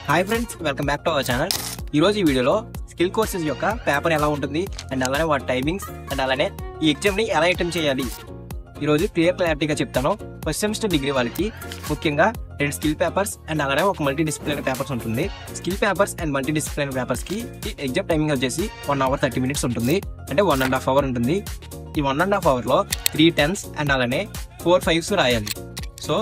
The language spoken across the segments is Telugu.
Hi friends, welcome back to our channel. ఈరోజు ఈ వీడియోలో స్కిల్ కోర్సెస్ యొక్క పేపర్ ఎలా ఉంటుంది అండ్ అలానే వాటి టైమింగ్స్ అండ్ అలానే ఈ ఎగ్జామ్ని ఎలా అటెంప్ట్ చేయాలి ఈరోజు క్లారిటీగా చెప్తాను. ఫస్ట్ సెమిస్టర్ డిగ్రీ వాళ్ళకి ముఖ్యంగా 2 స్కిల్ పేపర్స్ అండ్ అలానే ఒక మల్టీ డిసిప్లిన్ పేపర్స్ ఉంటుంది. Skill papers and multi discipline పేపర్స్కి ఎగ్జామ్ టైమింగ్ వచ్చేసి 1 hour 30 minutes ఉంటుంది. అంటే 1.5 hours ఉంటుంది. ఈ 1.5 hours 3 10s అండ్ అలానే 4 5s రాయాలి. సో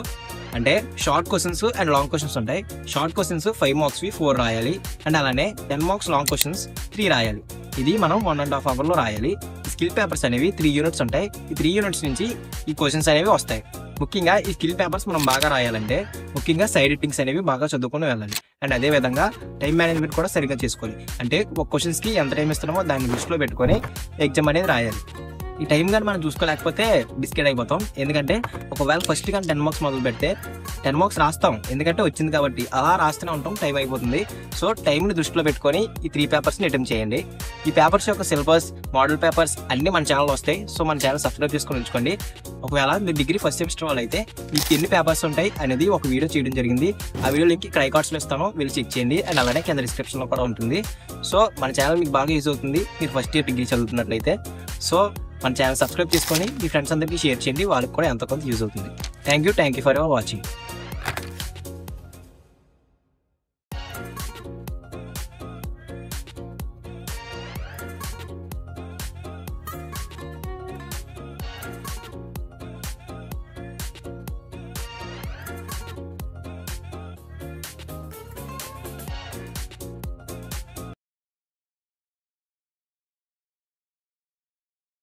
అంటే short questions and long questions ఉంటాయి. షార్ట్ క్వశ్చన్స్ 5 marks 4 రాయాలి అండ్ అలానే 10 marks లాంగ్ క్వశ్చన్స్ 3 రాయాలి. ఇది మనం 1.5 hours రాయాలి. స్కిల్ పేపర్స్ అనేవి 3 units ఉంటాయి. ఈ 3 units నుంచి ఈ క్వశ్చన్స్ అనేవి వస్తాయి. ముఖ్యంగా ఈ స్కిల్ పేపర్స్ మనం బాగా రాయాలంటే ముఖ్యంగా సైడ్ హిట్టింగ్స్ అనేవి బాగా చదువుకుని వెళ్ళాలి. అండ్ అదే విధంగా టైం మేనేజ్మెంట్ కూడా సరిగ్గా చేసుకోవాలి. అంటే ఒక క్వశ్చన్స్కి ఎంత టైం ఇస్తున్నామో దాన్ని దృష్టిలో పెట్టుకొని ఎగ్జామ్ అనేది రాయాలి. ఈ టైం కానీ మనం చూసుకోలేకపోతే బిస్కెట్ అయిపోతాం. ఎందుకంటే ఒకవేళ ఫస్ట్ కానీ 10 marks మొదలు పెడితే 10 marks రాస్తాం, ఎందుకంటే వచ్చింది కాబట్టి అలా రాస్తూనే ఉంటాం, టైం అయిపోతుంది. సో టైంని దృష్టిలో పెట్టుకొని ఈ 3 పేపర్స్ని అటెంప్ట్ చేయండి. ఈ పేపర్స్ యొక్క సిలబస్, మోడల్ పేపర్స్ అన్నీ మన ఛానల్లో వస్తాయి. సో మన ఛానల్ సబ్స్క్రైబ్ చేసుకొని ఉంచుకోండి. ఒకవేళ మీరు డిగ్రీ ఫస్ట్ సెమిస్టర్ వాళ్ళు అయితే మీకు ఎన్ని పేపర్స్ ఉంటాయి అనేది ఒక వీడియో చేయడం జరిగింది. ఆ వీడియో లింక్ ఇక్కడ ఐకార్డ్స్లో ఇస్తాను, వెళ్ళి చెక్ చేయండి. అండ్ అలానే కింద డిస్క్రిప్షన్లో కూడా ఉంటుంది. సో మన ఛానల్ మీకు బాగా యూజ్ అవుతుంది మీరు ఫస్ట్ ఇయర్ డిగ్రీ చదువుతున్నట్లయితే. సో మన ఛానల్ సబ్స్క్రైబ్ చేసుకొని మీ ఫ్రెండ్స్ అందరికీ షేర్ చేయండి, వాళ్ళకి కూడా ఎంతో కొంత యూజ్ అవుతుంది. Thank you for your watching.